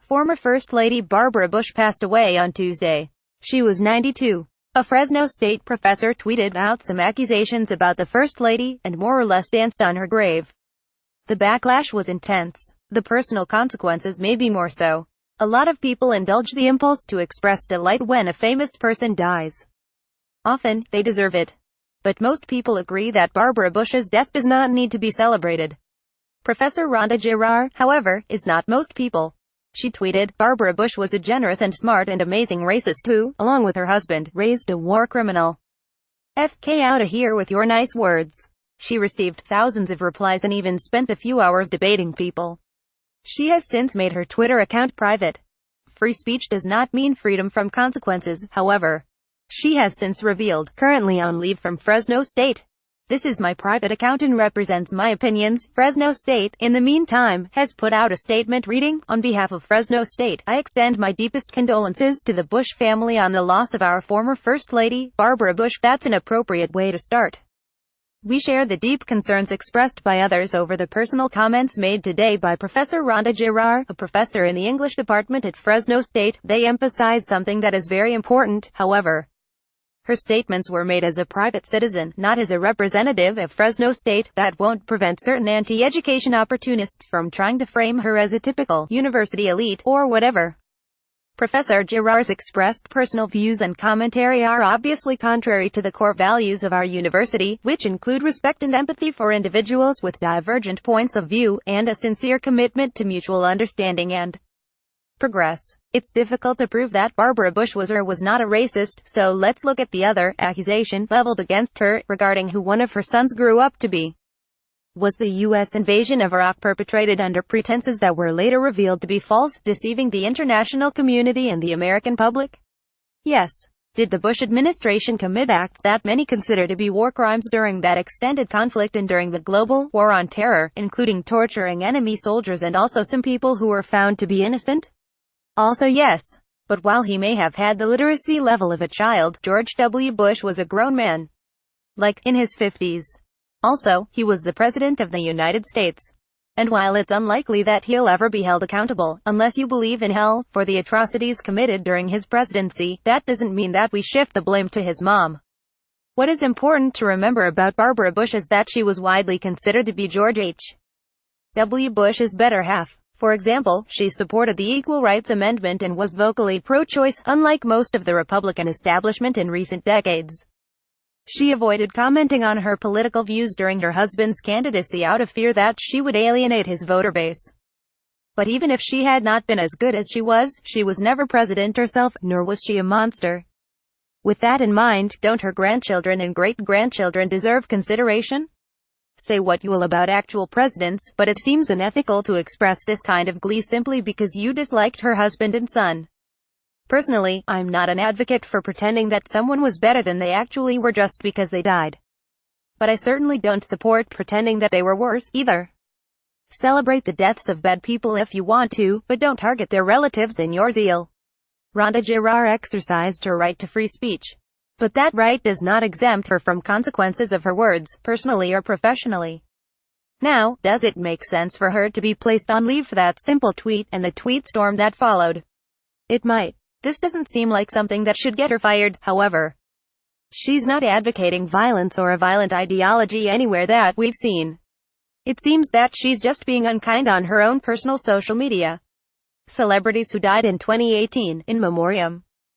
Former First Lady Barbara Bush passed away on Tuesday. She was 92. A Fresno State professor tweeted out some accusations about the First Lady, and more or less danced on her grave. The backlash was intense. The personal consequences may be more so. A lot of people indulge the impulse to express delight when a famous person dies. Often, they deserve it. But most people agree that Barbara Bush's death does not need to be celebrated. Professor Rhonda Girard, however, is not most people. She tweeted, "Barbara Bush was a generous and smart and amazing racist who, along with her husband, raised a war criminal. FK outta here with your nice words." She received thousands of replies and even spent a few hours debating people. She has since made her Twitter account private. Free speech does not mean freedom from consequences, however. She has since revealed, currently on leave from Fresno State. "This is my private account and represents my opinions." Fresno State, in the meantime, has put out a statement reading, "On behalf of Fresno State, I extend my deepest condolences to the Bush family on the loss of our former First Lady, Barbara Bush." That's an appropriate way to start. "We share the deep concerns expressed by others over the personal comments made today by Professor Rhonda Girard, a professor in the English department at Fresno State. They emphasize something that is very important, however. Her statements were made as a private citizen, not as a representative of Fresno State. That won't prevent certain anti-education opportunists from trying to frame her as a typical university elite, or whatever." Professor Girard's expressed personal views and commentary are obviously contrary to the core values of our university, which include respect and empathy for individuals with divergent points of view, and a sincere commitment to mutual understanding and progress. It's difficult to prove that Barbara Bush was or was not a racist, so let's look at the other accusation leveled against her, regarding who one of her sons grew up to be. Was the U.S. invasion of Iraq perpetrated under pretenses that were later revealed to be false, deceiving the international community and the American public? Yes. Did the Bush administration commit acts that many consider to be war crimes during that extended conflict and during the global war on terror, including torturing enemy soldiers and also some people who were found to be innocent? Also yes. But while he may have had the literacy level of a child, George W. Bush was a grown man. Like, in his 50s. Also, he was the President of the United States. And while it's unlikely that he'll ever be held accountable, unless you believe in hell, for the atrocities committed during his presidency, that doesn't mean that we shift the blame to his mom. What is important to remember about Barbara Bush is that she was widely considered to be George H. W. Bush's better half. For example, she supported the Equal Rights Amendment and was vocally pro-choice, unlike most of the Republican establishment in recent decades. She avoided commenting on her political views during her husband's candidacy out of fear that she would alienate his voter base. But even if she had not been as good as she was never president herself, nor was she a monster. With that in mind, don't her grandchildren and great-grandchildren deserve consideration? Say what you will about actual presidents, but it seems unethical to express this kind of glee simply because you disliked her husband and son. Personally, I'm not an advocate for pretending that someone was better than they actually were just because they died. But I certainly don't support pretending that they were worse, either. Celebrate the deaths of bad people if you want to, but don't target their relatives in your zeal. Rhonda Girard exercised her right to free speech. But that right does not exempt her from consequences of her words, personally or professionally. Now, does it make sense for her to be placed on leave for that simple tweet, and the tweet storm that followed? It might. This doesn't seem like something that should get her fired, however. She's not advocating violence or a violent ideology anywhere that we've seen. It seems that she's just being unkind on her own personal social media. Celebrities who died in 2018, in memoriam.